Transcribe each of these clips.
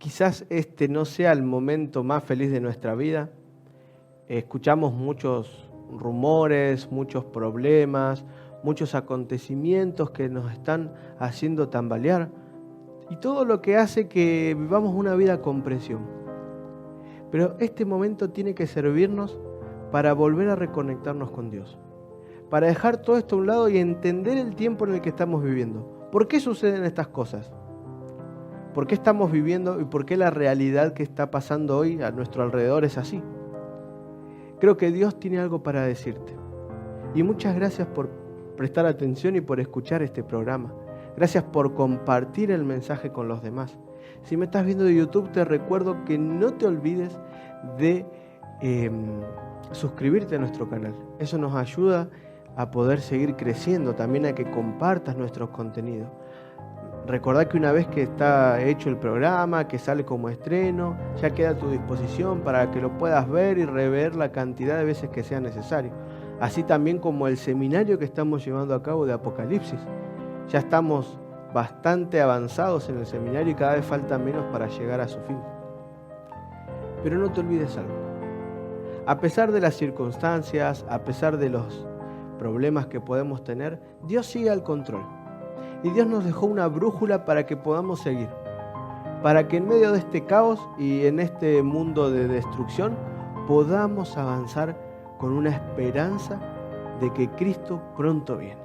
quizás este no sea el momento más feliz de nuestra vida. Escuchamos muchos rumores, muchos problemas, muchos acontecimientos que nos están haciendo tambalear y todo lo que hace que vivamos una vida con presión. Pero este momento tiene que servirnos para volver a reconectarnos con Dios, para dejar todo esto a un lado y entender el tiempo en el que estamos viviendo. ¿Por qué suceden estas cosas? ¿Por qué estamos viviendo y por qué la realidad que está pasando hoy a nuestro alrededor es así? Creo que Dios tiene algo para decirte. Y muchas gracias por prestar atención y por escuchar este programa. Gracias por compartir el mensaje con los demás. Si me estás viendo de YouTube, te recuerdo que no te olvides de suscribirte a nuestro canal. Eso nos ayuda a poder seguir creciendo, también a que compartas nuestros contenidos. Recordá que una vez que está hecho el programa, que sale como estreno, ya queda a tu disposición para que lo puedas ver y rever la cantidad de veces que sea necesario. Así también como el seminario que estamos llevando a cabo de Apocalipsis. Ya estamos bastante avanzados en el seminario y cada vez falta menos para llegar a su fin. Pero no te olvides algo. A pesar de las circunstancias, a pesar de los problemas que podemos tener, Dios sigue al control. Y Dios nos dejó una brújula para que podamos seguir. Para que en medio de este caos y en este mundo de destrucción podamos avanzar con una esperanza de que Cristo pronto viene.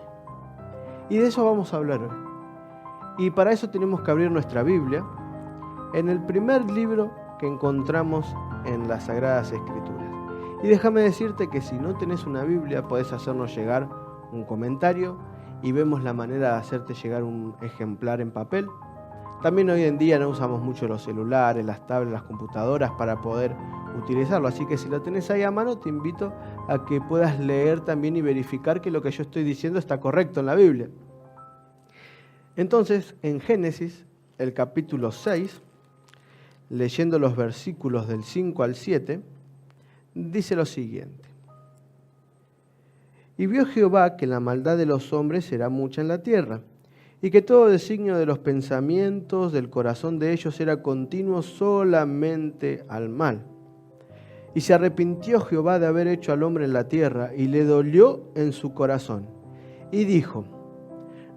Y de eso vamos a hablar hoy. Y para eso tenemos que abrir nuestra Biblia en el primer libro que encontramos en las Sagradas Escrituras. Y déjame decirte que si no tenés una Biblia, podés hacernos llegar un comentario y vemos la manera de hacerte llegar un ejemplar en papel. También hoy en día no usamos mucho los celulares, las tablets, las computadoras para poder utilizarlo. Así que si lo tenés ahí a mano, te invito a que puedas leer también y verificar que lo que yo estoy diciendo está correcto en la Biblia. Entonces, en Génesis, el capítulo 6, leyendo los versículos del 5 al 7, dice lo siguiente. Y vio Jehová que la maldad de los hombres era mucha en la tierra, y que todo designio de los pensamientos del corazón de ellos era continuo solamente al mal. Y se arrepintió Jehová de haber hecho al hombre en la tierra, y le dolió en su corazón. Y dijo,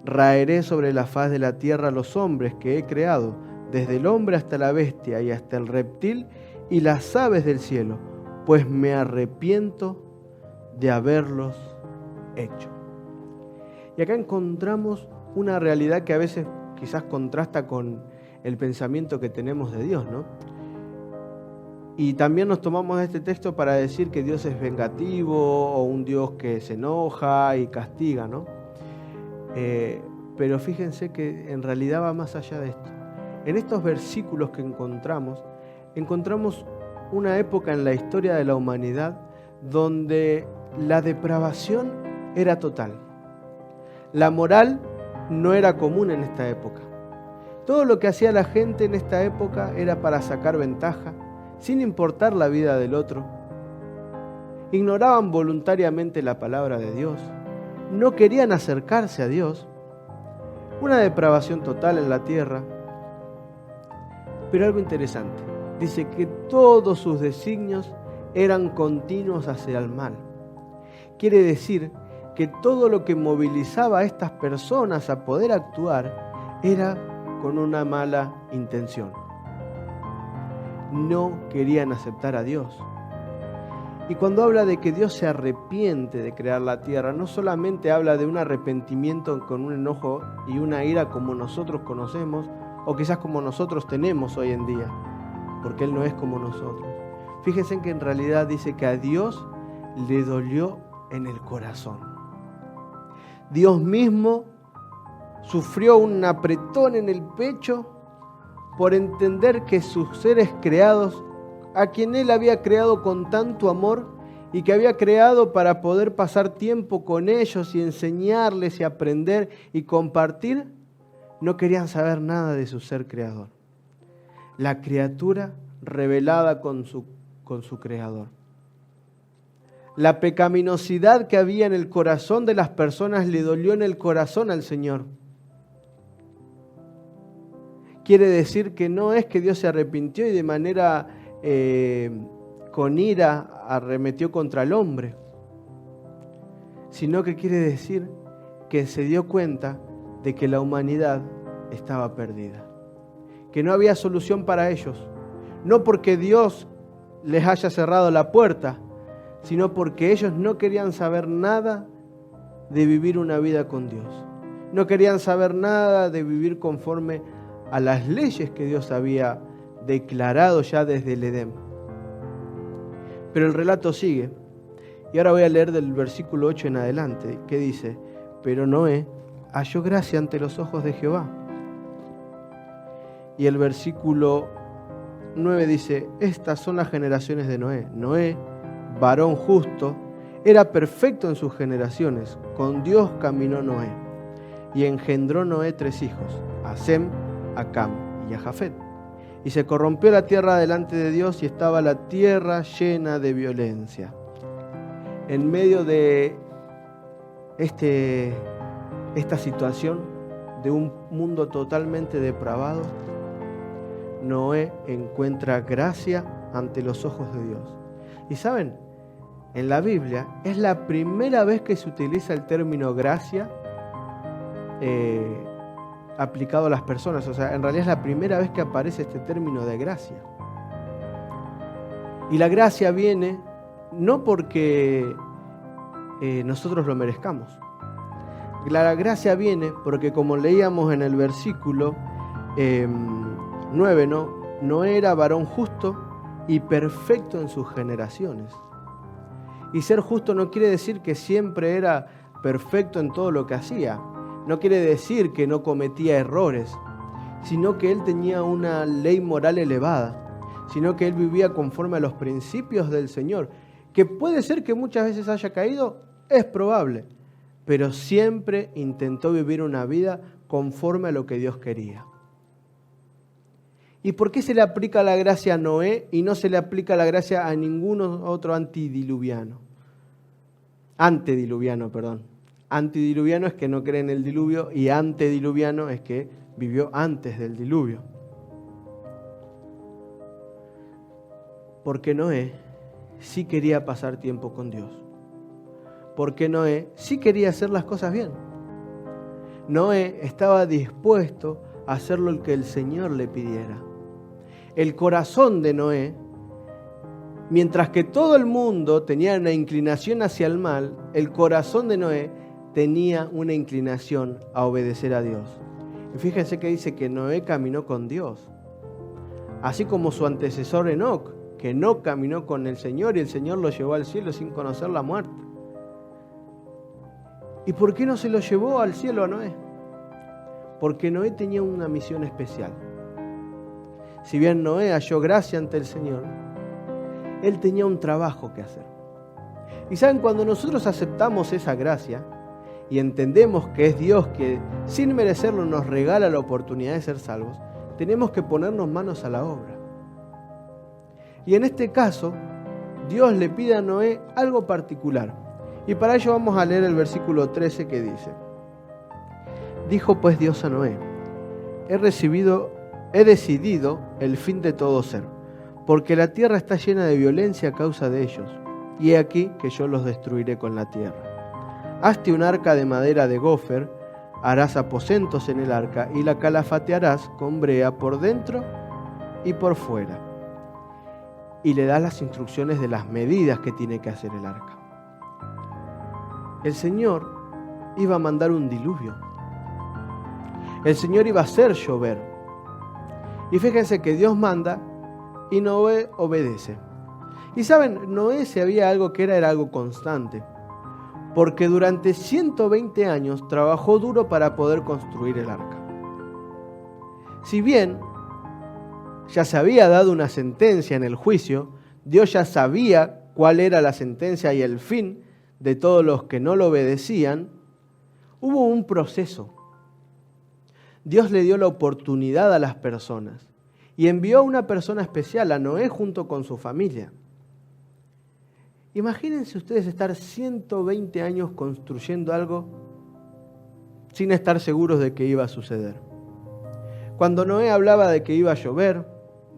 raeré sobre la faz de la tierra los hombres que he creado, desde el hombre hasta la bestia y hasta el reptil y las aves del cielo, pues me arrepiento de haberlos hecho. Y acá encontramos una realidad que a veces quizás contrasta con el pensamiento que tenemos de Dios, ¿no? Y también nos tomamos este texto para decir que Dios es vengativo o un Dios que se enoja y castiga, ¿no? Pero fíjense que en realidad va más allá de esto. En estos versículos que encontramos una época en la historia de la humanidad donde la depravación era total. La moral no era común en esta época. Todo lo que hacía la gente en esta época era para sacar ventaja, sin importar la vida del otro. Ignoraban voluntariamente la palabra de Dios. No querían acercarse a Dios. Una depravación total en la tierra. Pero algo interesante. Dice que todos sus designios eran continuos hacia el mal. Quiere decir que todo lo que movilizaba a estas personas a poder actuar era con una mala intención. No querían aceptar a Dios. Y cuando habla de que Dios se arrepiente de crear la tierra, no solamente habla de un arrepentimiento con un enojo y una ira como nosotros conocemos, o quizás como nosotros tenemos hoy en día, porque Él no es como nosotros. Fíjense que en realidad dice que a Dios le dolió en el corazón. Dios mismo sufrió un apretón en el pecho por entender que sus seres creados, a quien Él había creado con tanto amor y que había creado para poder pasar tiempo con ellos y enseñarles y aprender y compartir, no querían saber nada de su ser creador. La criatura rebelada con su creador. La pecaminosidad que había en el corazón de las personas le dolió en el corazón al Señor. quiere decir que no es que Dios se arrepintió y de manera con ira arremetió contra el hombre, sino que quiere decir que se dio cuenta de que la humanidad estaba perdida, que no había solución para ellos, no porque Dios les haya cerrado la puerta, sino porque ellos no querían saber nada de vivir una vida con Dios. No querían saber nada de vivir conforme a las leyes que Dios había declarado ya desde el Edén. Pero el relato sigue, y ahora voy a leer del versículo 8 en adelante, que dice: pero Noé halló gracia ante los ojos de Jehová. Y el versículo 9 dice: estas son las generaciones de Noé. Noé, varón justo, era perfecto en sus generaciones. Con Dios caminó Noé. Y engendró Noé 3 hijos, a Sem, a Cam y a Jafet. Y se corrompió la tierra delante de Dios, y estaba la tierra llena de violencia. En medio de esta situación de un mundo totalmente depravado, Noé encuentra gracia ante los ojos de Dios. Y saben, en la Biblia es la primera vez que se utiliza el término gracia aplicado a las personas. O sea, en realidad es la primera vez que aparece este término de gracia. Y la gracia viene no porque nosotros lo merezcamos. La gracia viene porque, como leíamos en el versículo 9, no era varón justo y perfecto en sus generaciones. Y ser justo no quiere decir que siempre era perfecto en todo lo que hacía. No quiere decir que no cometía errores, sino que él tenía una ley moral elevada, sino que él vivía conforme a los principios del Señor. Que puede ser que muchas veces haya caído, es probable, pero siempre intentó vivir una vida conforme a lo que Dios quería. ¿Y por qué se le aplica la gracia a Noé y no se le aplica la gracia a ningún otro antediluviano? Antediluviano es que no cree en el diluvio, y antediluviano es que vivió antes del diluvio. Porque Noé sí quería pasar tiempo con Dios. Porque Noé sí quería hacer las cosas bien. Noé estaba dispuesto a hacer lo que el Señor le pidiera. El corazón de Noé, mientras que todo el mundo tenía una inclinación hacia el mal, el corazón de Noé tenía una inclinación a obedecer a Dios. Y fíjense que dice que Noé caminó con Dios, así como su antecesor Enoc, que no caminó con el Señor y el Señor lo llevó al cielo sin conocer la muerte. ¿Y por qué no se lo llevó al cielo a Noé? Porque Noé tenía una misión especial. Si bien Noé halló gracia ante el Señor, él tenía un trabajo que hacer. Y saben, cuando nosotros aceptamos esa gracia y entendemos que es Dios que sin merecerlo nos regala la oportunidad de ser salvos, tenemos que ponernos manos a la obra. Y en este caso, Dios le pide a Noé algo particular. Y para ello vamos a leer el versículo 13 que dice: dijo pues Dios a Noé: he decidido el fin de todo ser, porque la tierra está llena de violencia a causa de ellos, y he aquí que yo los destruiré con la tierra. Hazte un arca de madera de gofer, harás aposentos en el arca, y la calafatearás con brea por dentro y por fuera. Y le das las instrucciones de las medidas que tiene que hacer el arca. El Señor iba a mandar un diluvio. El Señor iba a hacer llover. Y fíjense que Dios manda y Noé obedece. Y saben, Noé sabía algo que era algo constante, porque durante 120 años trabajó duro para poder construir el arca. Si bien ya se había dado una sentencia en el juicio, Dios ya sabía cuál era la sentencia y el fin de todos los que no lo obedecían, hubo un proceso. Dios le dio la oportunidad a las personas y envió a una persona especial, a Noé, junto con su familia. Imagínense ustedes estar 120 años construyendo algo sin estar seguros de que iba a suceder. Cuando Noé hablaba de que iba a llover,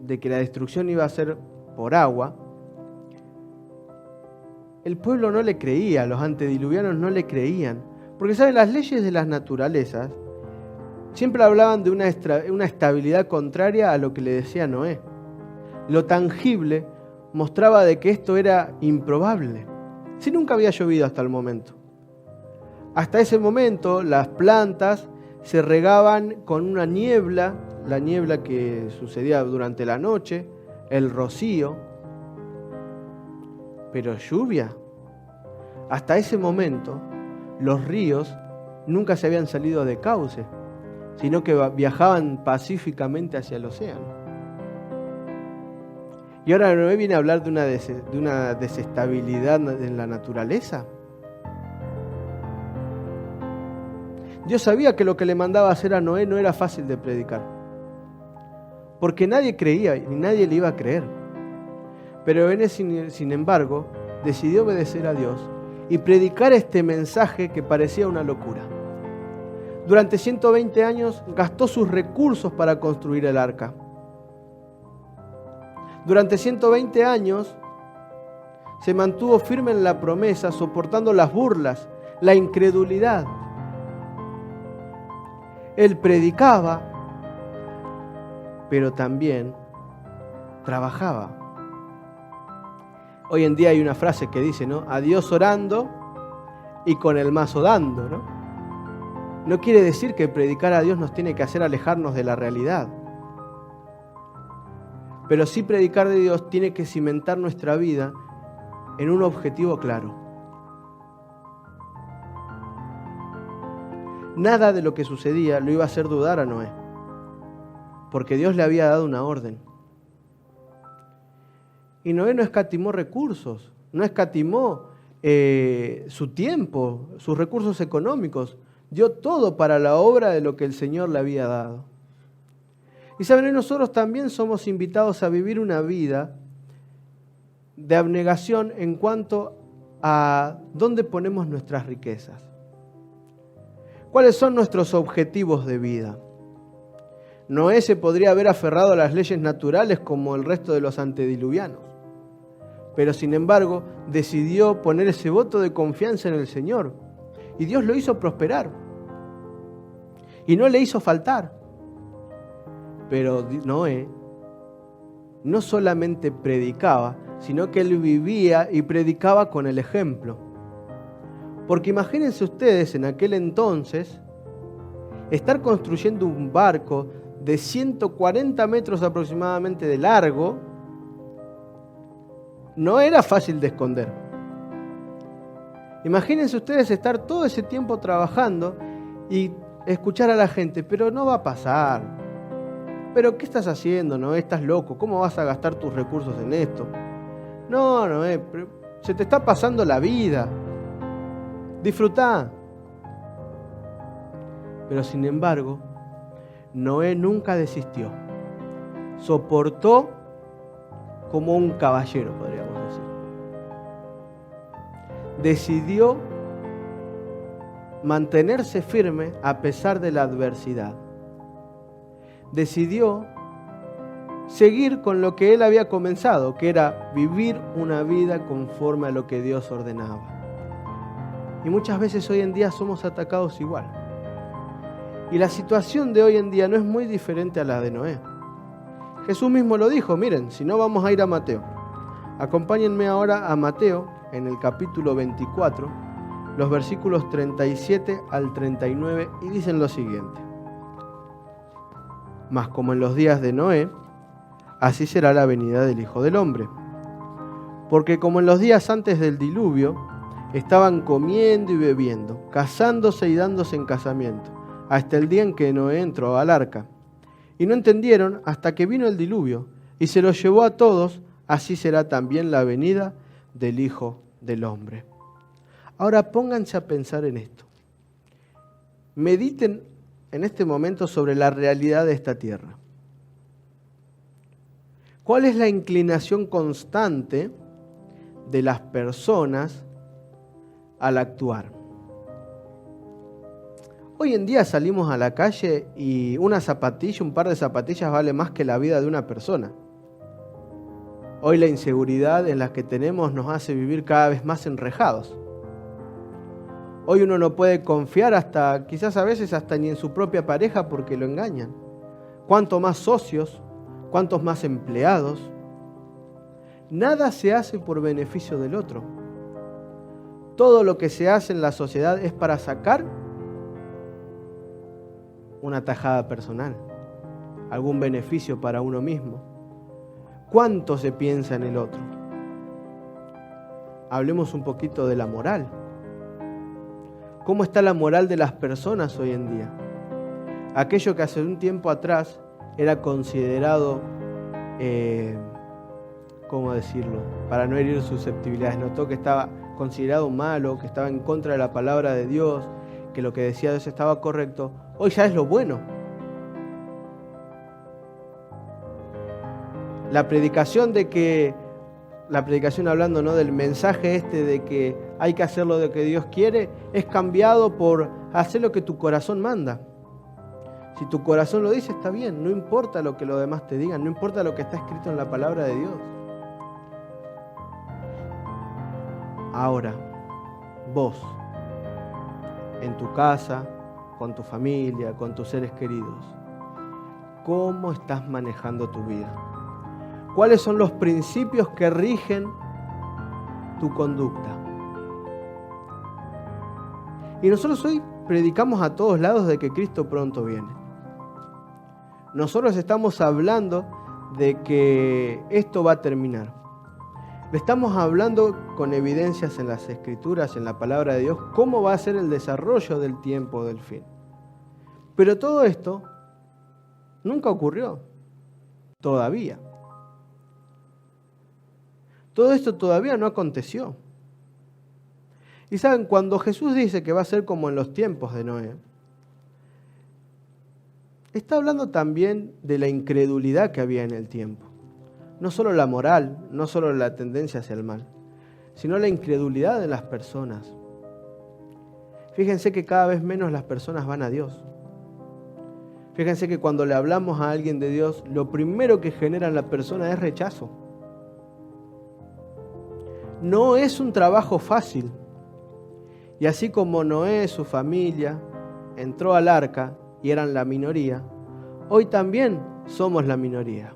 de que la destrucción iba a ser por agua, el pueblo no le creía, los antediluvianos no le creían. Porque, ¿saben? Las leyes de las naturalezas siempre hablaban de una estabilidad contraria a lo que le decía Noé. Lo tangible mostraba de que esto era improbable. Si nunca había llovido hasta el momento. Hasta ese momento las plantas se regaban con una niebla, la niebla que sucedía durante la noche, el rocío, pero lluvia. Hasta ese momento los ríos nunca se habían salido de cauce, sino que viajaban pacíficamente hacia el océano. Y ahora Noé viene a hablar de una desestabilidad en la naturaleza. Dios sabía que lo que le mandaba hacer a Noé no era fácil de predicar, porque nadie creía y nadie le iba a creer. Pero él, sin embargo, decidió obedecer a Dios y predicar este mensaje que parecía una locura. Durante 120 años gastó sus recursos para construir el arca. Durante 120 años se mantuvo firme en la promesa, soportando las burlas, la incredulidad. Él predicaba, pero también trabajaba. Hoy en día hay una frase que dice, ¿no? A Dios orando y con el mazo dando, ¿no? No quiere decir que predicar a Dios nos tiene que hacer alejarnos de la realidad. Pero sí predicar de Dios tiene que cimentar nuestra vida en un objetivo claro. Nada de lo que sucedía lo iba a hacer dudar a Noé, porque Dios le había dado una orden. Y Noé no escatimó recursos, no escatimó su tiempo, sus recursos económicos. Dio todo para la obra de lo que el Señor le había dado. Y saben, nosotros también somos invitados a vivir una vida de abnegación en cuanto a dónde ponemos nuestras riquezas. ¿Cuáles son nuestros objetivos de vida? Noé se podría haber aferrado a las leyes naturales como el resto de los antediluvianos, pero sin embargo decidió poner ese voto de confianza en el Señor y Dios lo hizo prosperar y no le hizo faltar. Pero Noé no solamente predicaba, sino que él vivía y predicaba con el ejemplo. Porque imagínense ustedes en aquel entonces estar construyendo un barco de 140 metros aproximadamente de largo, no era fácil de esconder. Imagínense ustedes estar todo ese tiempo trabajando y escuchar a la gente, pero no va a pasar. ¿Pero qué estás haciendo, Noé? ¿Estás loco? ¿Cómo vas a gastar tus recursos en esto? No, Noé, se te está pasando la vida. Disfrutá. Pero sin embargo, Noé nunca desistió. Soportó como un caballero, podríamos decir. Decidió mantenerse firme a pesar de la adversidad. Decidió seguir con lo que él había comenzado, que era vivir una vida conforme a lo que Dios ordenaba. Y muchas veces hoy en día somos atacados igual. Y la situación de hoy en día no es muy diferente a la de Noé. Jesús mismo lo dijo, miren, si no vamos a ir a Mateo. Acompáñenme ahora a Mateo, en el capítulo 24, los versículos 37 al 39, y dicen lo siguiente. Mas como en los días de Noé, así será la venida del Hijo del Hombre. Porque como en los días antes del diluvio, estaban comiendo y bebiendo, casándose y dándose en casamiento, hasta el día en que Noé entró al arca. Y no entendieron hasta que vino el diluvio, y se los llevó a todos, así será también la venida del Hijo del Hombre. Ahora pónganse a pensar en esto. Mediten en este momento sobre la realidad de esta tierra. ¿Cuál es la inclinación constante de las personas al actuar? Hoy en día salimos a la calle y una zapatilla, un par de zapatillas vale más que la vida de una persona. Hoy la inseguridad en la que tenemos nos hace vivir cada vez más enrejados. Hoy uno no puede confiar quizás a veces hasta ni en su propia pareja porque lo engañan. Cuanto más socios, cuantos más empleados. Nada se hace por beneficio del otro. Todo lo que se hace en la sociedad es para sacar una tajada personal, algún beneficio para uno mismo. ¿Cuánto se piensa en el otro? Hablemos un poquito de la moral. ¿Cómo está la moral de las personas hoy en día? Aquello que hace un tiempo atrás era considerado, ¿cómo decirlo? Para no herir susceptibilidades, notó que estaba considerado malo, que estaba en contra de la palabra de Dios, que lo que decía Dios estaba correcto, hoy ya es lo bueno. La predicación hablando, ¿no?, del mensaje de que hay que hacer lo que Dios quiere, es cambiado por hacer lo que tu corazón manda. Si tu corazón lo dice, está bien, no importa lo que los demás te digan, no importa lo que está escrito en la palabra de Dios. Ahora, vos, en tu casa, con tu familia, con tus seres queridos, ¿cómo estás manejando tu vida? ¿Cuáles son los principios que rigen tu conducta? Y nosotros hoy predicamos a todos lados de que Cristo pronto viene. Nosotros estamos hablando de que esto va a terminar. Le estamos hablando con evidencias en las Escrituras, en la palabra de Dios, cómo va a ser el desarrollo del tiempo del fin. Pero todo esto nunca ocurrió, todavía. Todo esto todavía no aconteció. Y saben, cuando Jesús dice que va a ser como en los tiempos de Noé, está hablando también de la incredulidad que había en el tiempo. No solo la moral, no solo la tendencia hacia el mal, sino la incredulidad de las personas. Fíjense que cada vez menos las personas van a Dios. Fíjense que cuando le hablamos a alguien de Dios, lo primero que genera en la persona es rechazo. No es un trabajo fácil. Y así como Noé, su familia, entró al arca y eran la minoría, hoy también somos la minoría.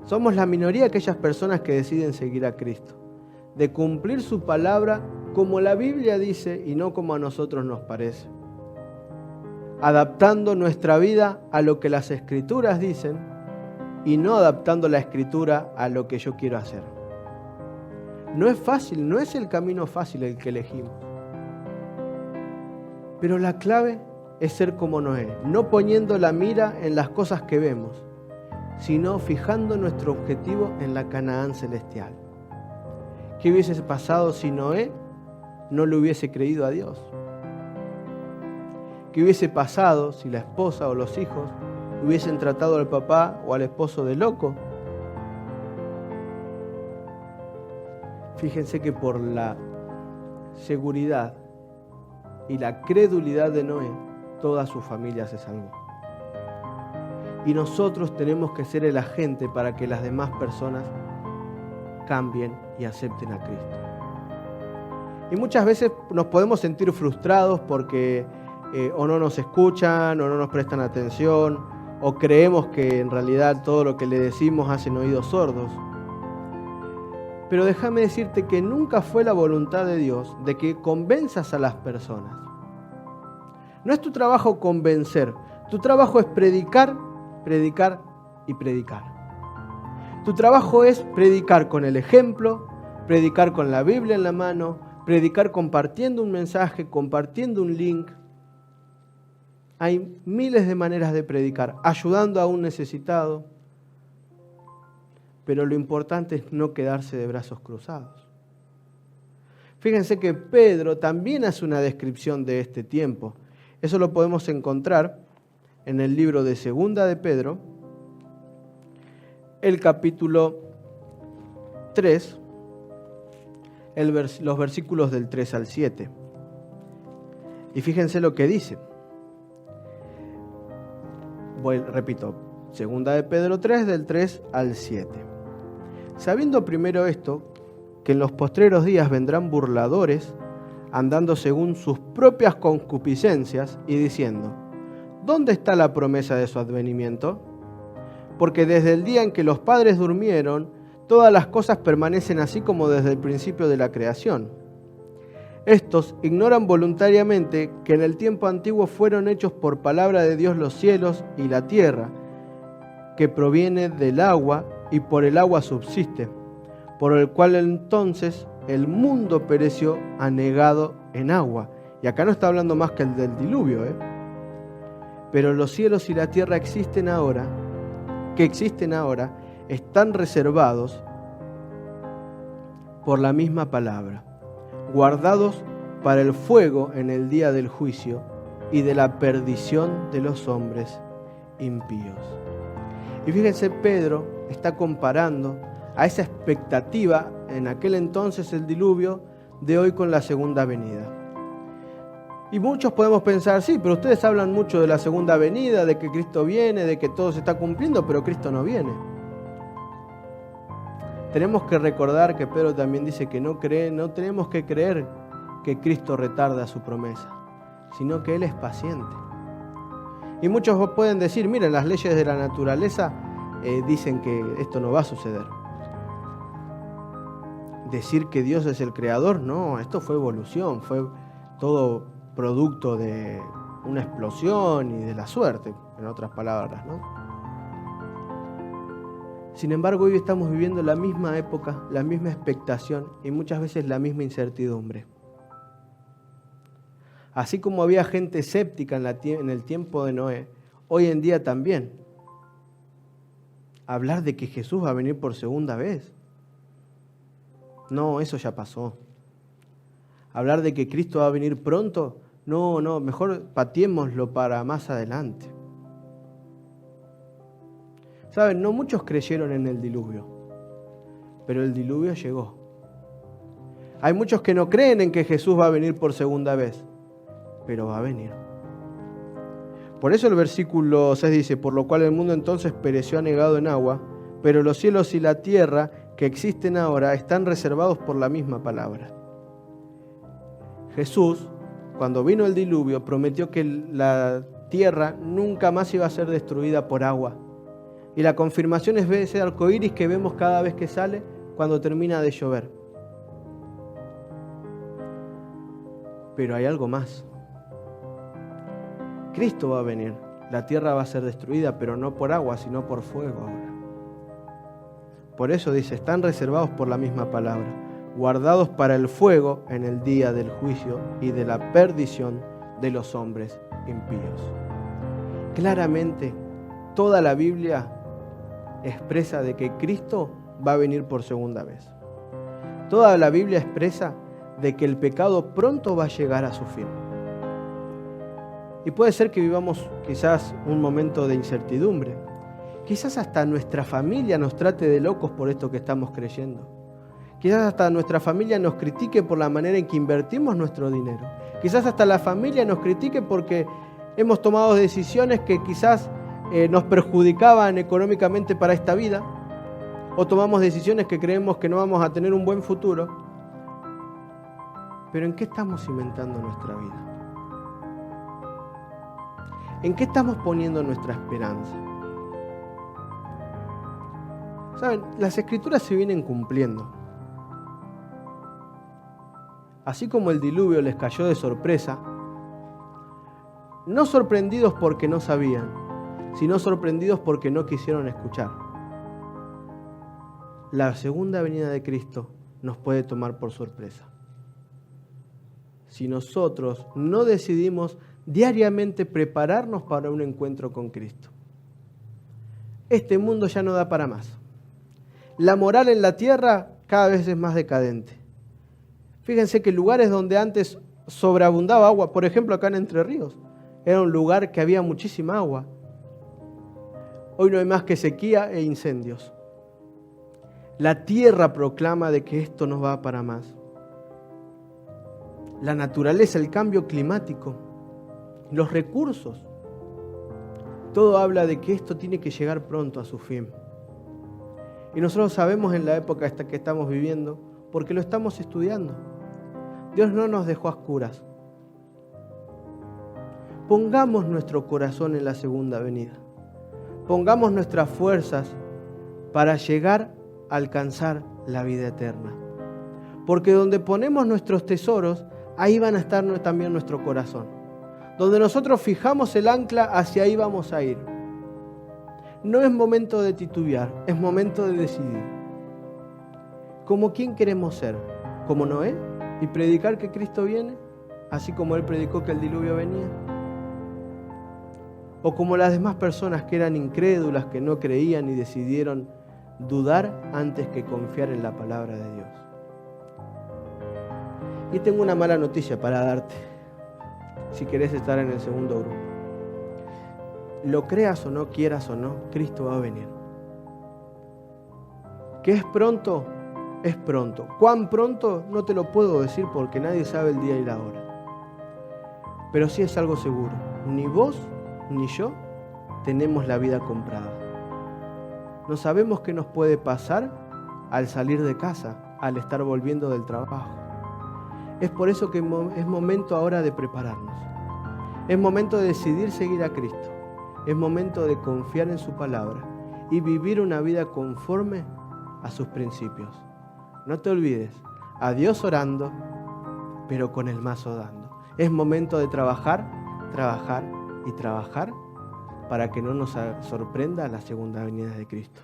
Somos la minoría aquellas personas que deciden seguir a Cristo, de cumplir su palabra como la Biblia dice y no como a nosotros nos parece, adaptando nuestra vida a lo que las Escrituras dicen y no adaptando la Escritura a lo que yo quiero hacer. No es fácil, no es el camino fácil el que elegimos. Pero la clave es ser como Noé, no poniendo la mira en las cosas que vemos, sino fijando nuestro objetivo en la Canaán celestial. ¿Qué hubiese pasado si Noé no le hubiese creído a Dios? ¿Qué hubiese pasado si la esposa o los hijos hubiesen tratado al papá o al esposo de loco? Fíjense que por la seguridad y la credulidad de Noé, toda su familia se salvó. Y nosotros tenemos que ser el agente para que las demás personas cambien y acepten a Cristo. Y muchas veces nos podemos sentir frustrados porque o no nos escuchan, o no nos prestan atención, o creemos que en realidad todo lo que le decimos hacen oídos sordos. Pero déjame decirte que nunca fue la voluntad de Dios de que convenzas a las personas. No es tu trabajo convencer, tu trabajo es predicar, predicar y predicar. Tu trabajo es predicar con el ejemplo, predicar con la Biblia en la mano, predicar compartiendo un mensaje, compartiendo un link. Hay miles de maneras de predicar, ayudando a un necesitado. Pero lo importante es no quedarse de brazos cruzados. Fíjense que Pedro también hace una descripción de este tiempo. Eso lo podemos encontrar en el libro de Segunda de Pedro, el capítulo 3, los versículos del 3 al 7. Y fíjense lo que dice. Repito, segunda de Pedro 3, del 3 al 7. Sabiendo primero esto, que en los postreros días vendrán burladores, andando según sus propias concupiscencias y diciendo: ¿dónde está la promesa de su advenimiento? Porque desde el día en que los padres durmieron, todas las cosas permanecen así como desde el principio de la creación. Estos ignoran voluntariamente que en el tiempo antiguo fueron hechos por palabra de Dios los cielos y la tierra, que proviene del agua y por el agua subsiste, por el cual entonces el mundo pereció anegado en agua. Y acá no está hablando más que el del diluvio, Pero los cielos y la tierra que existen ahora, están reservados por la misma palabra, guardados para el fuego en el día del juicio y de la perdición de los hombres impíos. Y fíjense, Pedro está comparando a esa expectativa en aquel entonces, el diluvio, de hoy con la segunda venida. Y muchos podemos pensar, sí, pero ustedes hablan mucho de la segunda venida, de que Cristo viene, de que todo se está cumpliendo, pero Cristo no viene. Tenemos que recordar que Pedro también dice que no tenemos que creer que Cristo retarda su promesa, sino que Él es paciente. Y muchos pueden decir, miren, las leyes de la naturaleza dicen que esto no va a suceder. Decir que Dios es el creador, no, esto fue evolución, fue todo producto de una explosión y de la suerte, en otras palabras, ¿no? Sin embargo, hoy estamos viviendo la misma época, la misma expectación y muchas veces la misma incertidumbre. Así como había gente escéptica en el tiempo de Noé, hoy en día también. Hablar de que Jesús va a venir por segunda vez. No, eso ya pasó. Hablar de que Cristo va a venir pronto, no, mejor pateémoslo para más adelante. Saben, no muchos creyeron en el diluvio, pero el diluvio llegó. Hay muchos que no creen en que Jesús va a venir por segunda vez, pero va a venir. Por eso el versículo 6 dice: por lo cual el mundo entonces pereció anegado en agua, pero los cielos y la tierra que existen ahora están reservados por la misma palabra. Jesús, cuando vino el diluvio, prometió que la tierra nunca más iba a ser destruida por agua. Y la confirmación es ese arco iris que vemos cada vez que sale cuando termina de llover. Pero hay algo más. Cristo va a venir. La tierra va a ser destruida, pero no por agua, sino por fuego ahora. Por eso dice, están reservados por la misma palabra, guardados para el fuego en el día del juicio y de la perdición de los hombres impíos. Claramente, toda la Biblia expresa de que Cristo va a venir por segunda vez. Toda la Biblia expresa de que el pecado pronto va a llegar a su fin. Y puede ser que vivamos quizás un momento de incertidumbre. Quizás hasta nuestra familia nos trate de locos por esto que estamos creyendo. Quizás hasta nuestra familia nos critique por la manera en que invertimos nuestro dinero. Quizás hasta la familia nos critique porque hemos tomado decisiones que quizás nos perjudicaban económicamente para esta vida, o tomamos decisiones que creemos que no vamos a tener un buen futuro. Pero ¿en qué estamos cimentando nuestra vida? ¿En qué estamos poniendo nuestra esperanza? ¿Saben? Las escrituras se vienen cumpliendo. Así como el diluvio les cayó de sorpresa, no sorprendidos porque no sabían, sino sorprendidos porque no quisieron escuchar. La segunda venida de Cristo nos puede tomar por sorpresa. Si nosotros no decidimos diariamente prepararnos para un encuentro con Cristo. Este mundo ya no da para más. La moral en la tierra cada vez es más decadente. Fíjense que lugares donde antes sobreabundaba agua, por ejemplo acá en Entre Ríos, era un lugar que había muchísima agua. Hoy no hay más que sequía e incendios. La tierra proclama de que esto no va para más. La naturaleza, el cambio climático. los recursos. Todo habla de que esto tiene que llegar pronto a su fin. Y nosotros sabemos en la época esta que estamos viviendo, porque lo estamos estudiando. Dios no nos dejó a oscuras. Pongamos nuestro corazón en la segunda venida. Pongamos nuestras fuerzas para llegar a alcanzar la vida eterna. Porque donde ponemos nuestros tesoros, ahí van a estar también nuestro corazón. Donde nosotros fijamos el ancla, hacia ahí vamos a ir. No es momento de titubear, es momento de decidir. ¿Cómo quién queremos ser? ¿Como Noé? ¿Y predicar que Cristo viene? Así como él predicó que el diluvio venía. O como las demás personas que eran incrédulas, que no creían y decidieron dudar antes que confiar en la palabra de Dios. Y tengo una mala noticia para darte, si querés estar en el segundo grupo. Lo creas o no, quieras o no, Cristo va a venir. ¿Que es pronto? Es pronto. ¿Cuán pronto? No te lo puedo decir porque nadie sabe el día y la hora. Pero sí es algo seguro. Ni vos ni yo tenemos la vida comprada. No sabemos qué nos puede pasar al salir de casa, al estar volviendo del trabajo. Es por eso que es momento ahora de prepararnos. Es momento de decidir seguir a Cristo. Es momento de confiar en su palabra y vivir una vida conforme a sus principios. No te olvides, a Dios orando, pero con el mazo dando. Es momento de trabajar, trabajar y trabajar para que no nos sorprenda la segunda venida de Cristo.